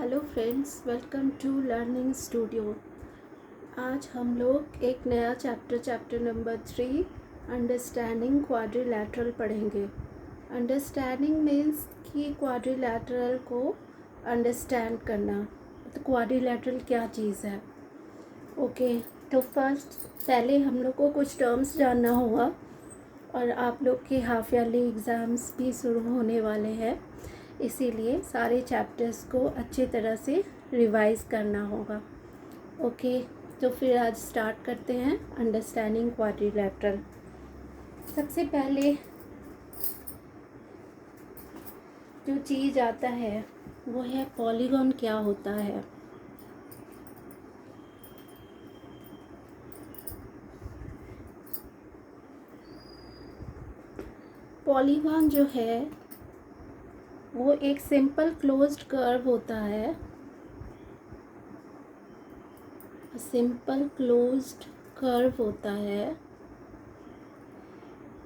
Hello friends, welcome to learning studio. आज हम लोग एक नया चैप्टर नंबर 3 अंडरस्टैंडिंग क्वाड्रिलैटरल पढ़ेंगे। अंडरस्टैंडिंग मीन्स कि क्वाड्रिलैटरल को अंडरस्टैंड करना, तो क्वाड्रिलैटरल क्या चीज़ है। ओके, तो पहले हम लोग को कुछ टर्म्स जानना होगा और आप लोग के हाफ ईयरली एग्ज़ाम्स भी शुरू होने वाले हैं, इसीलिए सारे चैप्टर्स को अच्छी तरह से रिवाइज़ करना होगा। ओके, तो फिर आज स्टार्ट करते हैं अंडरस्टैंडिंग क्वाड्रिलैटरल। सबसे पहले जो चीज़ आता है वो है पॉलीगॉन क्या होता है। पॉलीगॉन जो है वो एक सिंपल क्लोज्ड कर्व होता है, सिंपल क्लोज्ड कर्व होता है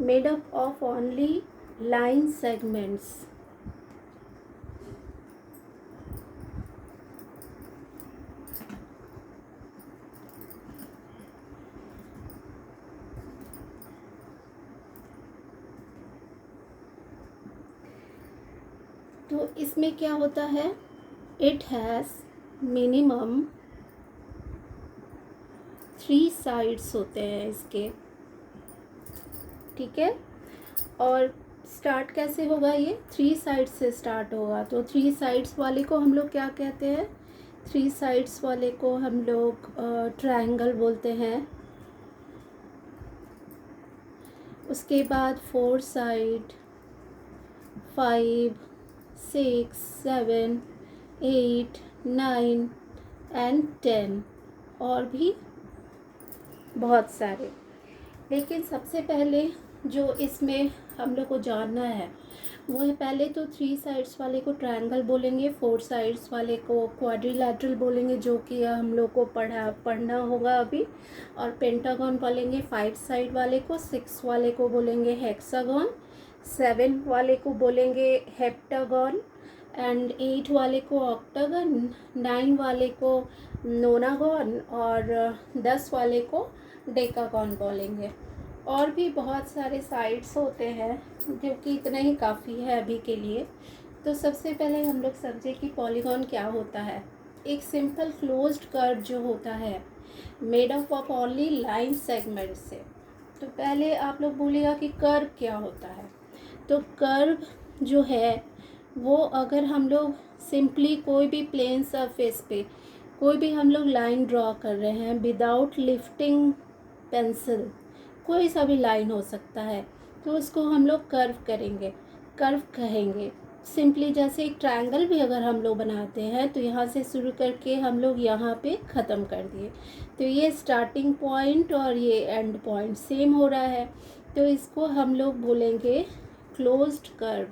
made up of only line segments. तो इसमें क्या होता है, इट हैज़ मिनिमम 3 साइड्स होते हैं इसके, ठीक है। और स्टार्ट कैसे होगा, ये 3 साइड्स से स्टार्ट होगा। तो 3 साइड्स वाले को हम लोग क्या कहते हैं, 3 साइड्स वाले को हम लोग ट्रायंगल बोलते हैं। उसके बाद 4 साइड, 5, 6, 7, 8, 9 एंड 10 और भी बहुत सारे। लेकिन सबसे पहले जो इसमें हम लोग को जानना है वो है, पहले तो 3 साइड्स वाले को ट्रायंगल बोलेंगे, 4 साइड्स वाले को क्वाड्रिलैटरल बोलेंगे, जो कि हम लोग को पढ़ना होगा अभी। और पेंटागन बोलेंगे 5 साइड वाले को, 6 वाले को बोलेंगे हेक्सागन, 7 वाले को बोलेंगे हेप्टागन एंड 8 वाले को ऑक्टागन, 9 वाले को नोनागन और 10 वाले को डेकागन बोलेंगे। और भी बहुत सारे साइड्स होते हैं, जो कि इतना ही काफ़ी है अभी के लिए। तो सबसे पहले हम लोग समझे कि पॉलीगॉन क्या होता है। एक सिंपल क्लोज्ड कर्व जो होता है made up of only line segment से। तो पहले आप लोग बोलिएगा कि कर्व क्या होता है। तो कर्व जो है वो, अगर हम लोग सिंपली कोई भी प्लेन सरफेस पे कोई भी हम लोग लाइन ड्रॉ कर रहे हैं विदाउट लिफ्टिंग पेंसिल, कोई सा भी लाइन हो सकता है, तो उसको हम लोग कर्व कहेंगे। सिंपली जैसे एक ट्रायंगल भी अगर हम लोग बनाते हैं तो यहाँ से शुरू करके हम लोग यहाँ पे ख़त्म कर दिए, तो ये स्टार्टिंग पॉइंट और ये एंड पॉइंट सेम हो रहा है, तो इसको हम लोग बोलेंगे क्लोज्ड कर्व।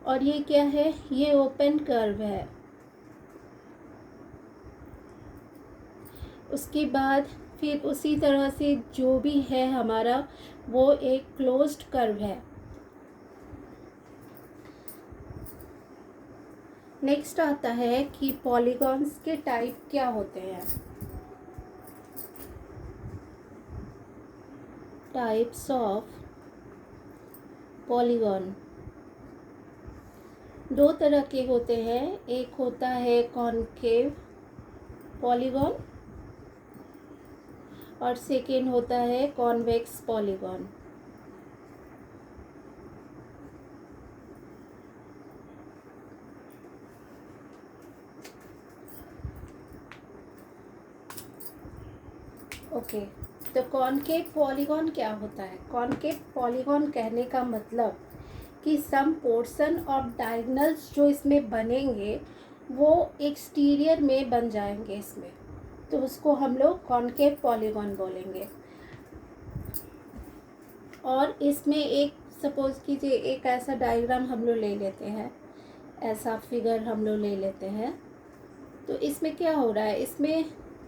और ये क्या है, ये ओपन कर्व है। उसके बाद फिर उसी तरह से जो भी है हमारा वो एक क्लोज्ड कर्व है। नेक्स्ट आता है कि पॉलीगॉन्स के टाइप क्या होते हैं। टाइप्स ऑफ पॉलीगॉन 2 तरह के होते हैं। एक होता है कॉनकेव पॉलीगॉन और सेकेंड होता है कॉन्वेक्स पॉलीगॉन। ओके, तो कॉनकेव पॉलीगॉन क्या होता है। कॉनकेव पॉलीगॉन कहने का मतलब कि सम पोर्शन ऑफ डायगोनल्स जो इसमें बनेंगे वो एक्सटीरियर में बन जाएंगे इसमें, तो उसको हम लोग कॉनकेव पॉलीगॉन बोलेंगे। और इसमें एक सपोज कीजिए एक ऐसा डायग्राम हम लोग ले लेते हैं, ऐसा फिगर हम लोग ले लेते हैं। तो इसमें क्या हो रहा है, इसमें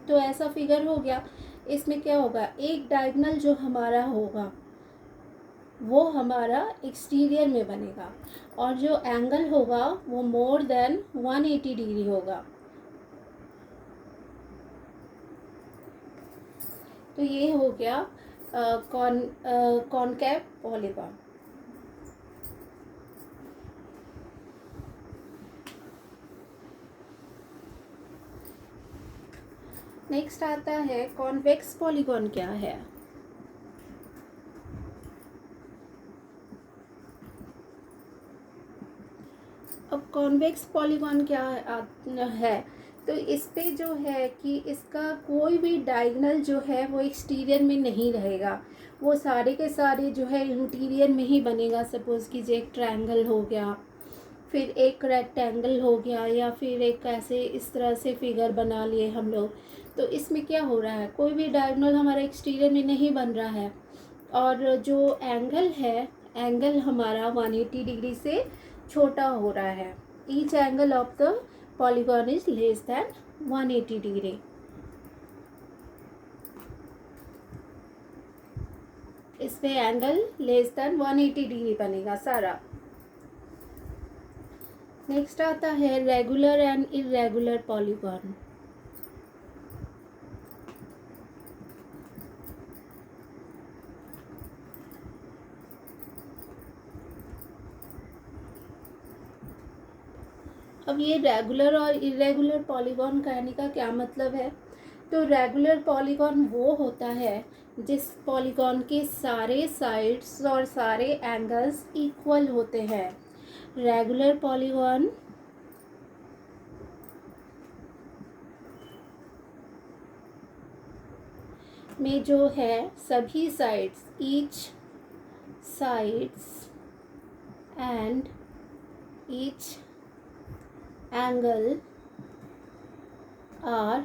तो ऐसा फिगर हो गया। इसमें क्या होगा, एक डायगोनल जो हमारा होगा वो हमारा एक्सटीरियर में बनेगा, और जो एंगल होगा वो मोर देन 180 डिग्री होगा। तो ये हो गया कॉनकेव पॉलीगॉन। नेक्स्ट आता है कॉन्वेक्स पॉलीगॉन क्या है। अब कॉन्वेक्स पॉलीगॉन क्या है, तो इस पे जो है कि इसका कोई भी डायगोनल जो है वो एक्सटीरियर में नहीं रहेगा, वो सारे के सारे जो है इंटीरियर में ही बनेगा। सपोज़ कीजिए एक ट्रायंगल हो गया, फिर एक रेक्टेंगल हो गया, या फिर एक ऐसे इस तरह से फिगर बना लिए हम लोग। तो इसमें क्या हो रहा है, कोई भी डायगोनल हमारा एक्सटीरियर में नहीं बन रहा है, और जो एंगल है, एंगल हमारा 180 डिग्री से छोटा हो रहा है। Each angle of the polygon is less than 180 degree. इसमें एंगल लेस देन 180 डिग्री बनेगा सारा। नेक्स्ट आता है रेगुलर एंड इरेगुलर पॉलीगॉन। अब ये रेगुलर और इरेगुलर पॉलीगॉन कहने का क्या मतलब है, तो रेगुलर पॉलीगॉन वो होता है जिस पॉलीगॉन के सारे साइड्स और सारे एंगल्स इक्वल होते हैं। रेगुलर पॉलीगॉन में जो है सभी sides, each sides and each angle are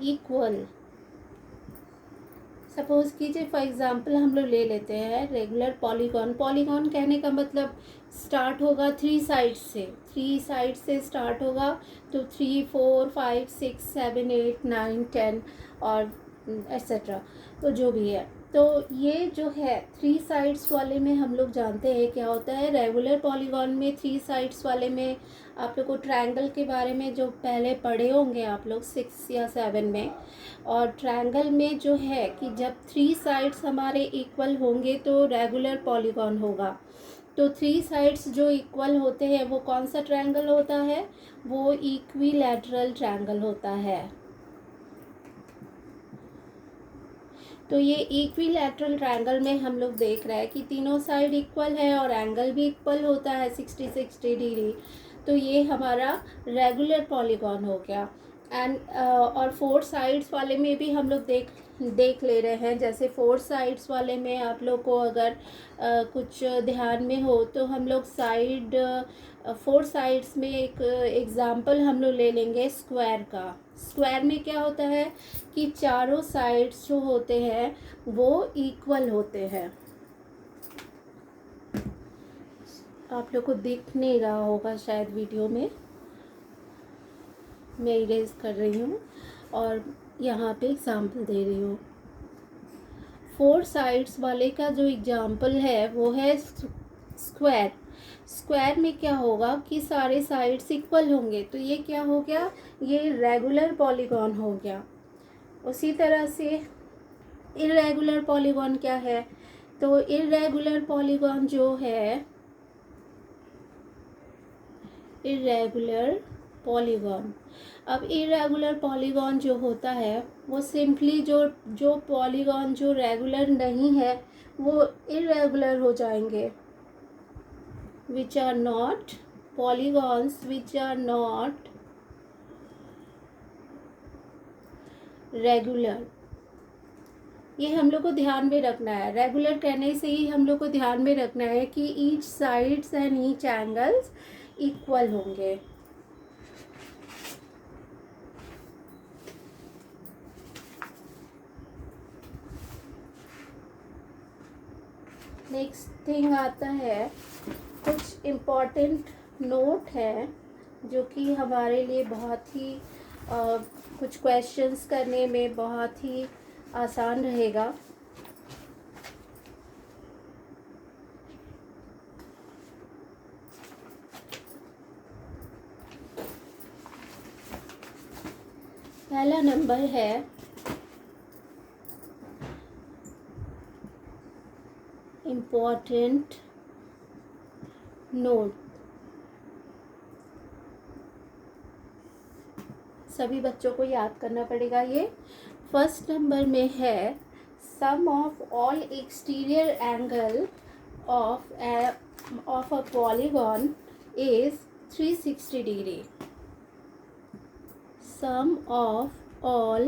equal. Suppose कीजिए फॉर एग्जांपल हम लोग ले लेते हैं रेगुलर पॉलीगॉन। पॉलीगॉन कहने का मतलब स्टार्ट होगा 3 साइड से, 3 साइड से स्टार्ट होगा, तो 3 4 5 6 7 8 9 10 और एट्सेट्रा, तो जो भी है। तो ये जो है 3 साइड्स वाले में हम लोग जानते हैं क्या होता है। रेगुलर पॉलीगॉन में 3 साइड्स वाले में आप लोग को ट्रायंगल के बारे में जो पहले पढ़े होंगे आप लोग 6 या 7 में, और ट्रायंगल में जो है कि जब 3 साइड्स हमारे इक्वल होंगे तो रेगुलर पॉलीगॉन होगा। तो 3 साइड्स जो इक्वल होते हैं वो कौन सा ट्रायंगल होता है, वो इक्विलैटरल ट्रायंगल होता है। तो ये इक्विलैटरल ट्रायंगल में हम लोग देख रहे हैं कि तीनों साइड इक्वल है और एंगल भी इक्वल होता है 60 डिग्री। तो ये हमारा रेगुलर पॉलीगॉन हो गया। एंड और 4 साइड्स वाले में भी हम लोग देख ले रहे हैं। जैसे 4 साइड्स वाले में आप लोग को अगर कुछ ध्यान में हो तो हम लोग 4 साइड्स में एक एग्जाम्पल हम लोग ले लेंगे स्क्वायर का। स्क्वायर में क्या होता है कि चारों साइड्स जो होते हैं वो इक्वल होते हैं। आप लोग को दिख नहीं रहा होगा शायद वीडियो में, मैं इरेज कर रही हूँ और यहाँ पे एग्जाम्पल दे रही हूँ। 4 साइड्स वाले का जो एग्जाम्पल है वो है स्क्वायर। स्क्वायर में क्या होगा कि सारे साइड्स इक्वल होंगे, तो ये क्या हो गया, ये रेगुलर पॉलीगॉन हो गया। उसी तरह से इरेगुलर पॉलीगॉन क्या है, तो इरेगुलर पॉलीगॉन जो है, इरेगुलर पॉलीगॉन, अब इरेगुलर पॉलीगॉन जो होता है वो सिंपली जो पॉलीगॉन जो रेगुलर नहीं है वो इरेगुलर हो जाएंगे, which are not polygons which are not regular। ये हम लोग को ध्यान में रखना है। रेगुलर कहने से ही हम लोग को ध्यान में रखना है कि each sides and each angles equal होंगे। नेक्स्ट थिंग आता है, कुछ इम्पोर्टेंट नोट है जो कि हमारे लिए बहुत ही कुछ क्वेश्चंस करने में बहुत ही आसान रहेगा। पहला नंबर है इम्पोर्टेंट नोट। सभी बच्चों को याद करना पड़ेगा ये। फर्स्ट नंबर में है sum of all exterior angle of a polygon is 360 degree. Sum of all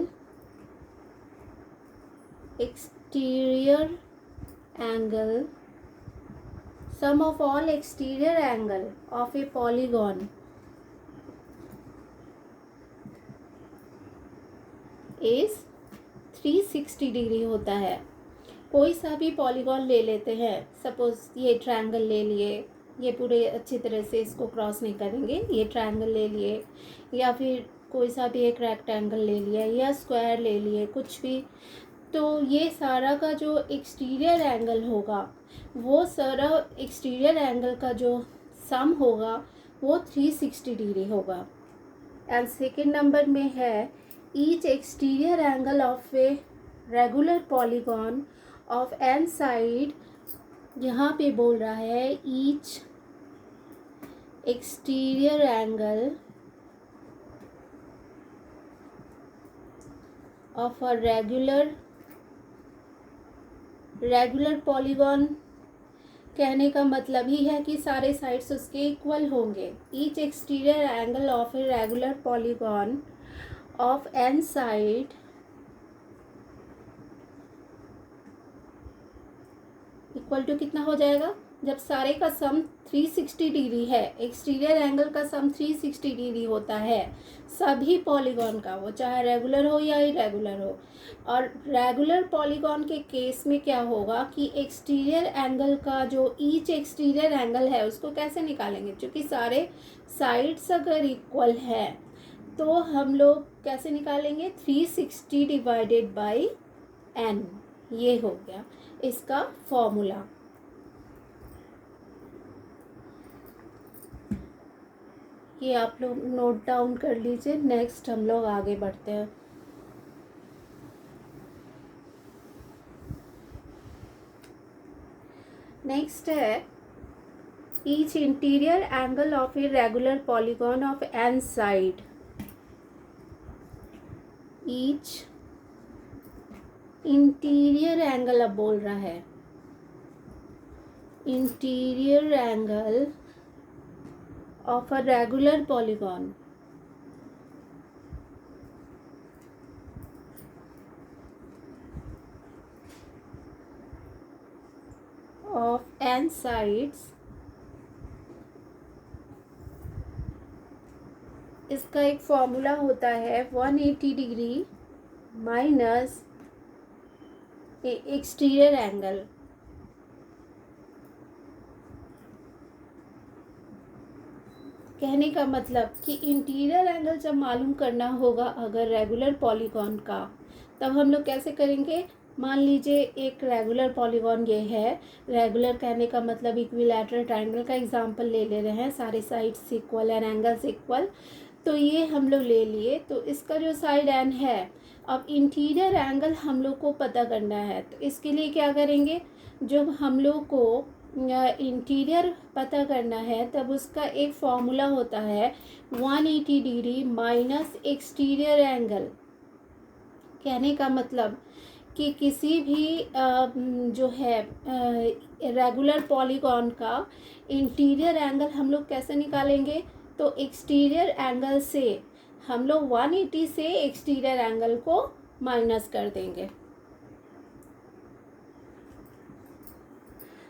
exterior angle of a polygon is 360 degree होता है। कोई सा भी पॉलीगॉन ले लेते हैं, सपोज ये ट्रायंगल ले लिए, ये पूरे अच्छी तरह से इसको क्रॉस नहीं करेंगे, ये ट्रायंगल ले लिए, या फिर कोई सा भी एक रेक्टेंगल ले लिया या स्क्वायर ले लिए, कुछ भी, तो ये सारा का जो एक्सटीरियर एंगल होगा, वो सारा एक्सटीरियर एंगल का जो सम होगा वो 360 डिग्री होगा। एंड सेकेंड नंबर में है each exterior angle of a regular polygon of N side. यहाँ पे बोल रहा है each exterior angle of a regular polygon, कहने का मतलब ही है कि सारे साइड्स उसके इक्वल होंगे। Each exterior angle of a regular polygon of N side equal to कितना हो जाएगा, जब सारे का सम 360 डिग्री है, एक्सटीरियर एंगल का सम 360 डिग्री होता है सभी पॉलीगॉन का, वो चाहे रेगुलर हो या इरेगुलर हो। और रेगुलर पॉलीगॉन के केस में क्या होगा कि एक्सटीरियर एंगल का जो ईच एक्सटीरियर एंगल है उसको कैसे निकालेंगे, क्योंकि सारे साइड्स अगर इक्वल है तो हम लोग कैसे निकालेंगे, 360 डिवाइडेड बाई n, ये हो गया इसका फॉर्मूला। ये आप लोग नोट डाउन कर लीजिए। नेक्स्ट हम लोग आगे बढ़ते हैं। नेक्स्ट है each interior angle of a regular polygon of N side. Each interior angle अब बोल रहा है, interior angle of a regular polygon of n sides, इसका एक फॉर्मूला होता है 180 डिग्री माइनस एक्सटीरियर एंगल। कहने का मतलब कि इंटीरियर एंगल जब मालूम करना होगा अगर रेगुलर पॉलीगॉन का, तब हम लोग कैसे करेंगे। मान लीजिए एक रेगुलर पॉलीगॉन ये है, रेगुलर कहने का मतलब इक्विलैटरल ट्रायंगल का एग्जांपल ले रहे हैं, सारे sides equal and angles equal, तो ये हम लोग ले लिए। तो इसका जो साइड एन है, अब इंटीरियर एंगल हम लोग को पता करना है, तो इसके लिए क्या करेंगे, जब हम लोग को इंटीरियर पता करना है तब उसका एक फॉर्मूला होता है 180 डिग्री माइनस एक्सटीरियर एंगल। कहने का मतलब कि किसी भी जो है रेगुलर पॉलीगॉन का इंटीरियर एंगल हम लोग कैसे निकालेंगे, तो एक्सटीरियर एंगल से हम लोग 180 से एक्सटीरियर एंगल को माइनस कर देंगे।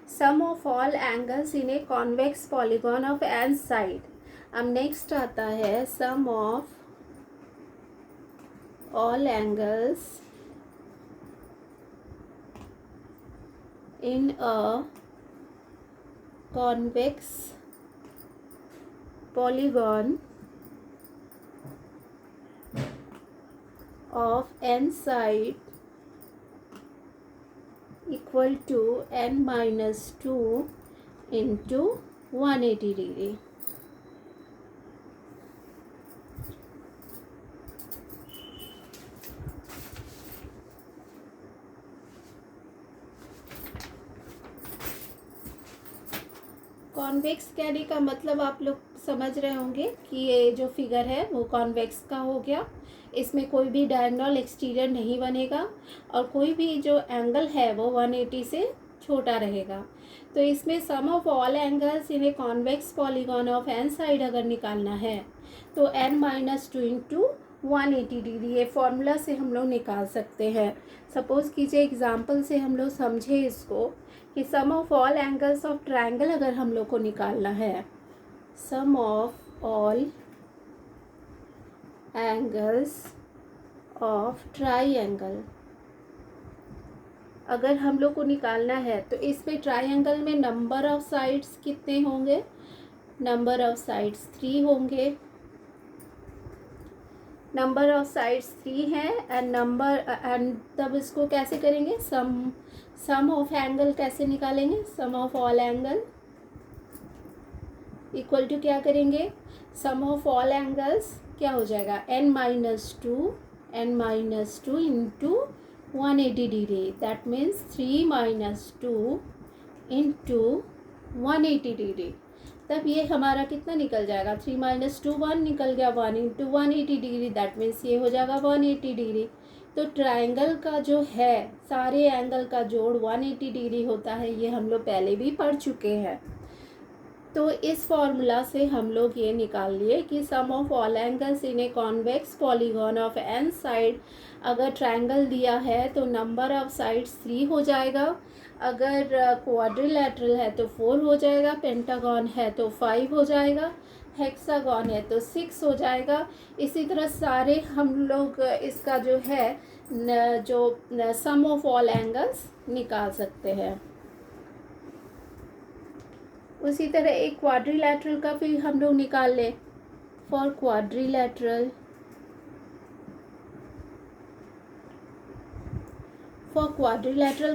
Sum of all angles in a convex polygon of N side. अब नेक्स्ट आता है sum of all angles in a convex polygon of n side equal to n minus 2 into 180 degree. Convex कहने का मतलब आप लोग समझ रहे होंगे कि ये जो फिगर है वो कॉन्वेक्स का हो गया। इसमें कोई भी डायगोनल एक्सटीरियर नहीं बनेगा और कोई भी जो एंगल है वो 180 से छोटा रहेगा। तो इसमें sum of all angles in a convex polygon of N side अगर निकालना है तो n-2 इंटू 180 डिग्री, ये फॉर्मूला से हम लोग निकाल सकते हैं। सपोज़ कीजिए एग्जांपल से हम लोग समझे इसको कि sum of all angles of triangle अगर हम लोग को निकालना है, sum of all angles of triangle अगर हम लोग को निकालना है तो इसमें ट्रायंगल में नंबर ऑफ साइड्स कितने होंगे? नंबर ऑफ साइड्स 3 होंगे। नंबर ऑफ साइड्स 3 हैं एंड तब इसको कैसे करेंगे? सम ऑफ एंगल कैसे निकालेंगे? Sum of all angle equal to क्या करेंगे? सम ऑफ ऑल एंगल्स क्या हो जाएगा? n-2 into 180 degree, that means 3-2 into 180 degree. तब ये हमारा कितना निकल जाएगा? 3-2 1 निकल गया, 1 इंटू 180 डिग्री, दैट मीन्स ये हो जाएगा 180 डिग्री। तो ट्रायंगल का जो है सारे एंगल का जोड़ 180 डिग्री होता है, ये हम लोग पहले भी पढ़ चुके हैं। तो इस फॉर्मूला से हम लोग ये निकाल लिए कि sum of all angles in a convex polygon of N side, अगर ट्रायंगल दिया है तो नंबर ऑफ साइड्स 3 हो जाएगा, अगर क्वाड्रिलैटरल है तो 4 हो जाएगा, पेंटागन है तो 5 हो जाएगा, हेक्सागन है तो 6 हो जाएगा। इसी तरह सारे हम लोग इसका जो है जो सम ऑफ ऑल एंगल्स निकाल सकते हैं। उसी तरह एक क्वाड्रिलैटरल का भी हम लोग निकाल लें। फॉर क्वाड्रिलैटरल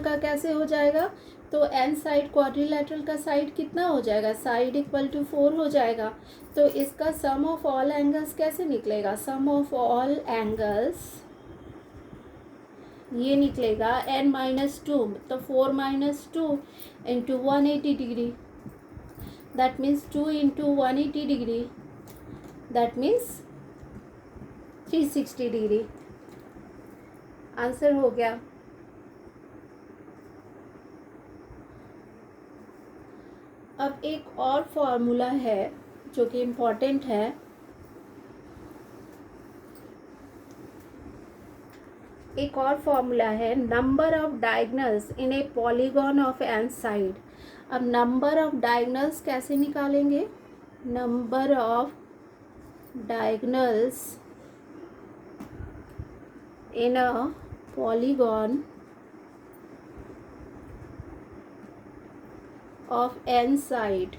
का कैसे हो जाएगा? तो एन साइड क्वाड्रिलैटरल का साइड कितना हो जाएगा? साइड इक्वल टू 4 हो जाएगा। तो इसका सम ऑफ ऑल एंगल्स कैसे निकलेगा? सम ऑफ ऑल एंगल्स ये निकलेगा n-2, तो 4-2 into 180 degree, that means 2 into 180 degree, that means 360 degree. Answer हो गया। अब एक और फॉर्मूला है जो कि इम्पॉर्टेंट है। एक और फॉर्मूला है number of diagonals in a polygon of N side. अब नंबर ऑफ डायगोनल्स कैसे निकालेंगे? Number of diagonals in a polygon of N side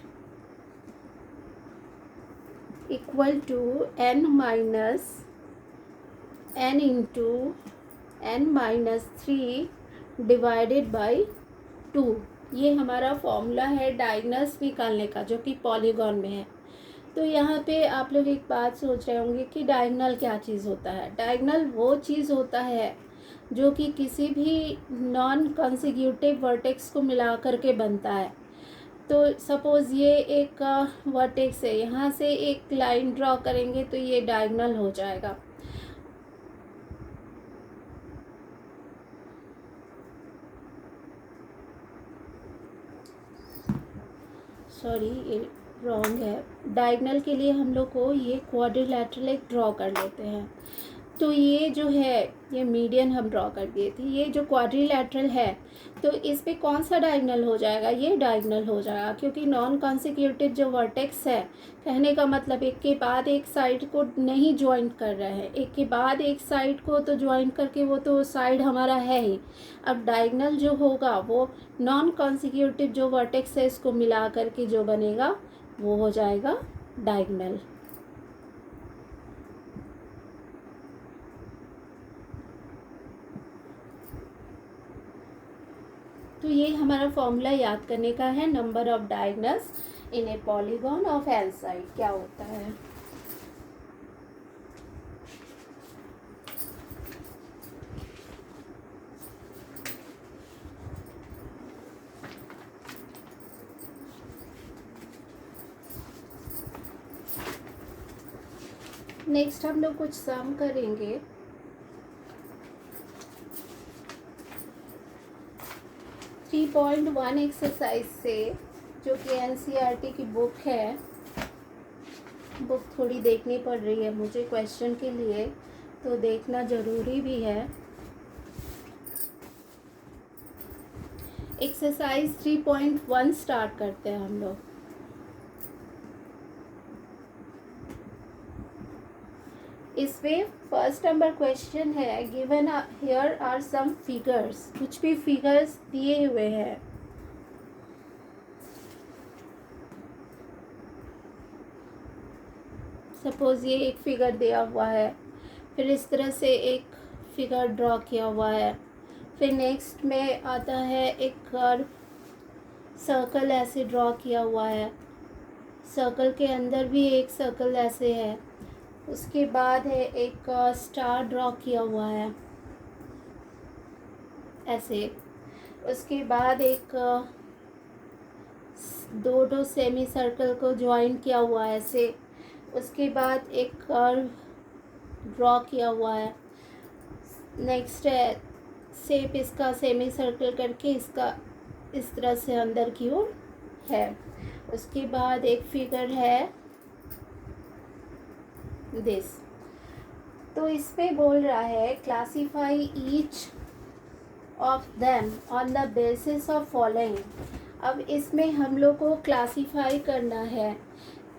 equal to n into n-3 divided by 2। ये हमारा फॉर्मूला है डायगोनल्स निकालने का जो कि पॉलीगॉन में है। तो यहाँ पे आप लोग एक बात सोच रहे होंगे कि डायगोनल क्या चीज़ होता है? डायगोनल वो चीज़ होता है जो कि किसी भी नॉन कंसेक्यूटिव वर्टेक्स को मिला करके बनता है। तो सपोज़ ये एक वर्टेक्स है, यहाँ से एक लाइन ड्रॉ करेंगे तो ये डायगोनल हो जाएगा। सॉरी ये रॉन्ग है। डायगोनल के लिए हम लोग को ये क्वाड्रिलैटरल एक ड्रॉ कर लेते हैं। तो ये जो है ये मीडियन हम ड्रॉ कर दिए थे। ये जो क्वाड्रिलैटरल है तो इस पे कौन सा डायगोनल हो जाएगा? ये डायगोनल हो जाएगा, क्योंकि नॉन कॉन्सेक्यूटिव जो वर्टेक्स है, कहने का मतलब एक के बाद एक साइड को नहीं ज्वाइंट कर रहा है, एक के बाद एक साइड को तो ज्वाइंट करके वो तो साइड हमारा है ही। अब डायगोनल जो होगा वो नॉन कॉन्सेक्यूटिव जो वर्टेक्स है इसको मिला करके जो बनेगा वो हो जाएगा डायगोनल। तो ये हमारा फॉर्मूला याद करने का है, number of diagonals in a polygon of N side क्या होता है। नेक्स्ट हम लोग कुछ सम करेंगे। थ्री पॉइंट वन एक्सरसाइज से, जो कि एनसीईआरटी की बुक है, बुक थोड़ी देखनी पड़ रही है मुझे क्वेश्चन के लिए, तो देखना ज़रूरी भी है। एक्सरसाइज 3.1 स्टार्ट करते हैं हम लोग। इसमें फर्स्ट नंबर क्वेश्चन है, given here are some figures. कुछ भी फिगर्स दिए हुए हैं। सपोज ये एक फिगर दिया हुआ है, फिर इस तरह से एक फिगर ड्रॉ किया हुआ है, फिर नेक्स्ट में आता है एक कर्व, सर्कल ऐसे ड्रॉ किया हुआ है, सर्कल के अंदर भी एक सर्कल ऐसे है, उसके बाद है एक स्टार ड्रॉ किया हुआ है ऐसे, उसके बाद एक दो सेमी सर्कल को ज्वाइन किया हुआ है ऐसे, उसके बाद एक कर्व ड्रॉ किया हुआ है, नेक्स्ट है शेप इसका सेमी सर्कल करके इसका इस तरह से अंदर की ओर है, उसके बाद एक फिगर है दिस। तो इसमें बोल रहा है classify each of them on the basis of following. अब इसमें हम लोग को क्लासीफाई करना है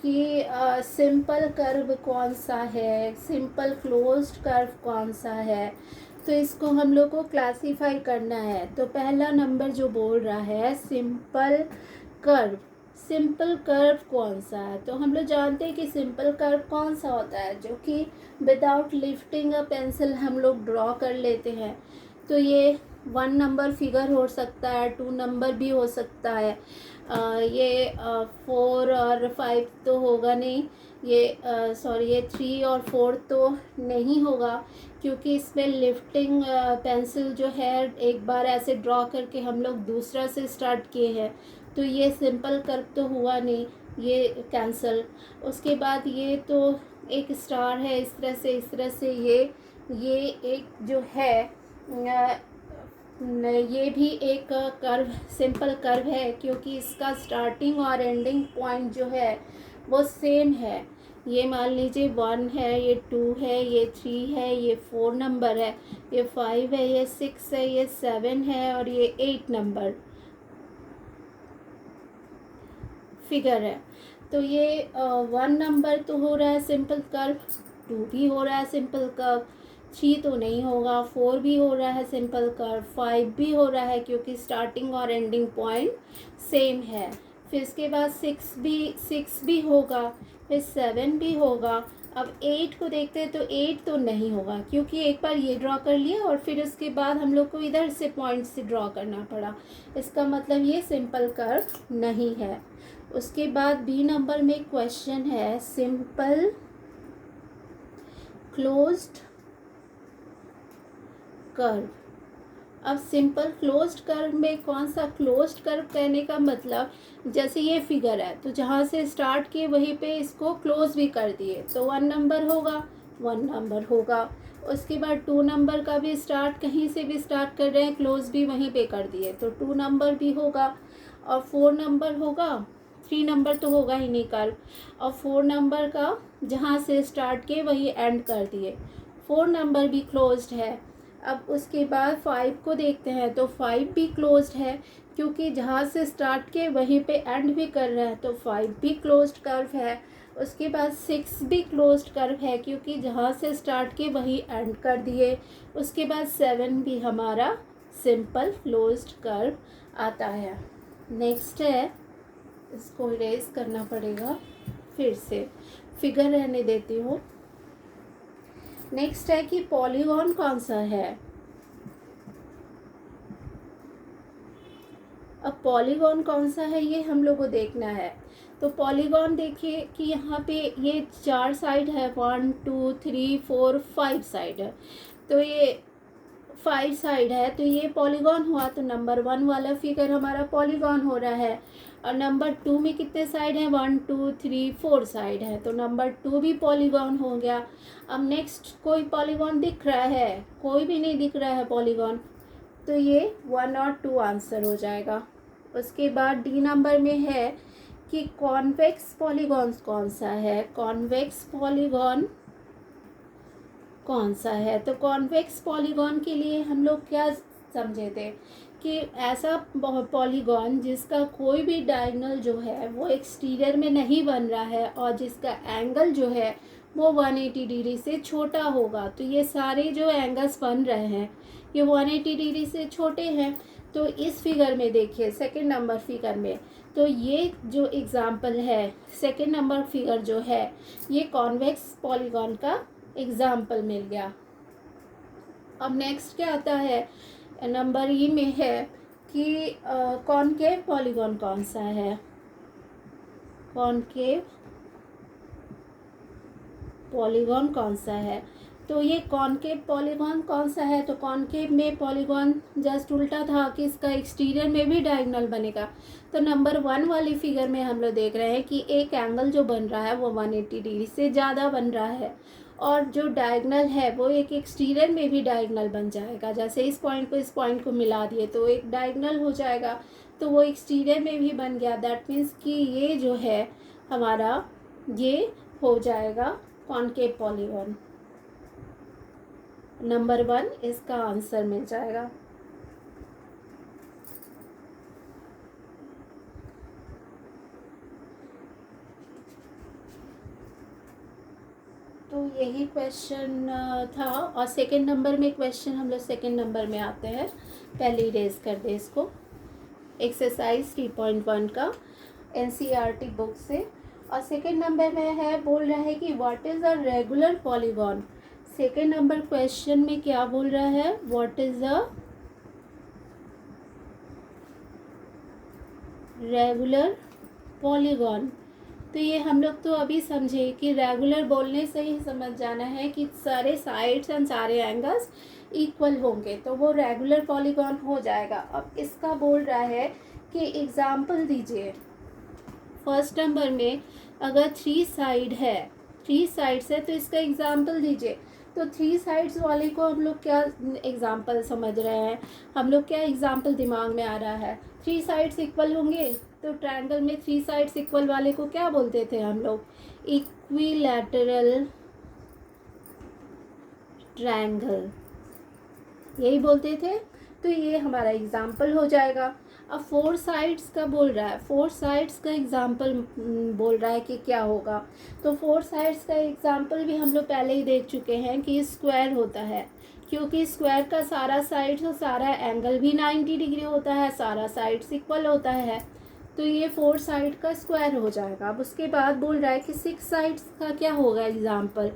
कि सिंपल कर्व कौन सा है, सिंपल क्लोज्ड कर्व कौन सा है, तो इसको हम लोग को क्लासीफाई करना है। तो पहला नंबर जो बोल रहा है सिंपल कर्व, सिंपल कर्व कौन सा है, तो हम लोग जानते हैं कि सिंपल कर्व कौन सा होता है, जो कि विदाउट लिफ्टिंग अ पेंसिल हम लोग ड्रॉ कर लेते हैं। तो ये 1 नंबर फिगर हो सकता है, 2 नंबर भी हो सकता है, ये 4 और 5 तो होगा नहीं, ये सॉरी ये 3 और 4 तो नहीं होगा, क्योंकि इसमें लिफ्टिंग पेंसिल जो है एक बार ऐसे ड्रॉ करके हम लोग दूसरा से स्टार्ट किए हैं, तो ये सिंपल कर्व तो हुआ नहीं, ये कैंसल। उसके बाद ये तो एक स्टार है इस तरह से ये एक जो है ये भी एक कर्व, सिंपल कर्व है, क्योंकि इसका स्टार्टिंग और एंडिंग पॉइंट जो है वो सेम है। ये मान लीजिए 1 है, ये 2 है, ये 3 है, ये 4 नंबर है, ये 5 है, ये 6 है, ये 7 है और ये 8 नंबर फिगर है। तो ये 1 नंबर तो हो रहा है सिंपल कर्व, 2 भी हो रहा है सिंपल कर्व, 3 तो नहीं होगा, 4 भी हो रहा है सिंपल कर्व, 5 भी हो रहा है क्योंकि स्टार्टिंग और एंडिंग पॉइंट सेम है। फिर इसके बाद 6 भी होगा, फिर 7 भी होगा। अब 8 को देखते हैं, तो 8 तो नहीं होगा, क्योंकि एक बार ये ड्रॉ कर लिया और फिर उसके बाद हम लोग को इधर से पॉइंट से ड्रॉ करना पड़ा, इसका मतलब ये सिंपल कर्व नहीं है। उसके बाद बी नंबर में क्वेश्चन है सिंपल क्लोज्ड कर्व। अब सिंपल क्लोज्ड कर्व में कौन सा क्लोज्ड कर्व कहने का मतलब, जैसे ये फिगर है तो जहाँ से स्टार्ट किए वहीं पे इसको क्लोज भी कर दिए, तो 1 नंबर होगा, 1 नंबर होगा। उसके बाद 2 नंबर का भी स्टार्ट कहीं से भी स्टार्ट कर रहे हैं, क्लोज भी वहीं पे कर दिए, तो 2 नंबर भी होगा। और 4 नंबर होगा, 3 नंबर तो होगा ही नहीं कर्व, और 4 नंबर का जहाँ से स्टार्ट किए वही एंड कर दिए, 4 नंबर भी क्लोज्ड है। अब उसके बाद 5 को देखते हैं, तो 5 भी क्लोज्ड है, क्योंकि जहाँ से स्टार्ट किए वहीं पे एंड भी कर रहा है, तो 5 भी क्लोज्ड कर्व है। उसके बाद 6 भी क्लोज्ड कर्व है, क्योंकि जहाँ से स्टार्ट किए वही एंड कर दिए। उसके बाद 7 भी हमारा सिंपल क्लोज्ड कर्व आता है। नेक्स्ट है, इसको इरेज करना पड़ेगा, फिर से फिगर रहने देती हूँ। नेक्स्ट है कि पॉलीगॉन कौन सा है। अब पॉलीगॉन कौन सा है ये हम लोग को देखना है। तो पॉलीगॉन देखिए कि यहाँ पे ये 4 साइड है, 1 2 3 4 5 साइड है, तो ये 5 साइड है, तो ये पॉलीगॉन हुआ, तो नंबर 1 वाला फिगर हमारा पॉलीगॉन हो रहा है। और नंबर 2 में कितने साइड हैं, 1 2 3 4 साइड है, तो नंबर 2 भी पॉलीगॉन हो गया। अब नेक्स्ट कोई पॉलीगॉन दिख रहा है, कोई भी नहीं दिख रहा है पॉलीगॉन, तो ये 1 और 2 आंसर हो जाएगा। उसके बाद डी नंबर में है कि कॉन्वेक्स पॉलीगॉन कौन सा है, कॉन्वेक्स पॉलीगॉन कौन सा है। तो कॉन्वेक्स पॉलीगॉन के लिए हम लोग क्या समझे थे कि ऐसा पॉलीगॉन जिसका कोई भी डायगोनल जो है वो एक्सटीरियर में नहीं बन रहा है और जिसका एंगल जो है वो 180 डिग्री से छोटा होगा। तो ये सारे जो एंगल्स बन रहे हैं ये 180 डिग्री से छोटे हैं। तो इस फिगर में देखिए, सेकंड नंबर फिगर में, तो ये जो एग्जाम्पल है, सेकंड नंबर फिगर जो है, ये कॉन्वेक्स पॉलीगॉन का एग्जाम्पल मिल गया। अब नेक्स्ट क्या आता है, नंबर ई में है कि कॉनकेव पॉलीगॉन कौन सा है, कॉनकेव पॉलीगॉन कौन सा है। तो ये कॉनकेव पॉलीगॉन कौन सा है, तो कॉनकेव में पॉलीगॉन जस्ट उल्टा था कि इसका एक्सटीरियर में भी डायगोनल बनेगा। तो नंबर 1 वाली फिगर में हम लोग देख रहे हैं कि एक एंगल जो बन रहा है वो 180 डिग्री से ज़्यादा बन रहा है और जो डायगोनल है वो एक एक्सटीरियर में भी डायगोनल बन जाएगा। जैसे इस पॉइंट को मिला दिए तो एक डायगोनल हो जाएगा, तो वो एक्सटीरियर में भी बन गया। दैट मीन्स कि ये जो है हमारा ये हो जाएगा कॉनकेव पॉलीगॉन। नंबर 1 इसका आंसर मिल जाएगा। तो यही क्वेश्चन था। और सेकंड नंबर में क्वेश्चन हम लोग सेकंड नंबर में आते हैं, पहले इरेज कर दे इसको। एक्सरसाइज 3.1 का एनसीईआरटी बुक से। और सेकंड नंबर में है, बोल रहा है कि what is a regular polygon. Second number question में क्या बोल रहा है, what is a regular polygon. तो ये हम लोग तो अभी समझे कि रेगुलर बोलने से ही समझ जाना है कि सारे साइड्स एंड सारे एंगल्स इक्वल होंगे, तो वो रेगुलर पॉलीगॉन हो जाएगा। अब इसका बोल रहा है कि एग्जाम्पल दीजिए। फर्स्ट नंबर में अगर 3 साइड है, 3 साइड्स है, तो इसका एग्जाम्पल दीजिए। तो 3 साइड्स वाले को हम लोग क्या एग्जाम्पल समझ रहे हैं, हम लोग क्या एग्जाम्पल दिमाग में आ रहा है, 3 साइड्स इक्वल होंगे। तो ट्रायंगल में 3 साइड्स इक्वल वाले को क्या बोलते थे हम लोग, इक्विलैटरल ट्रायंगल, यही बोलते थे। तो ये हमारा एग्जाम्पल हो जाएगा। अब 4 साइड्स का बोल रहा है, 4 साइड्स का एग्जाम्पल बोल रहा है कि क्या होगा। तो 4 साइड्स का एग्जाम्पल भी हम लोग पहले ही देख चुके हैं कि स्क्वायर होता है, क्योंकि स्क्वायर का सारा साइड्स और सारा एंगल भी 90 डिग्री होता है, सारा साइड्स इक्वल होता है। तो ये 4 साइड का स्क्वायर हो जाएगा। अब उसके बाद बोल रहा है कि 6 साइड्स का क्या होगा एग्जाम्पल।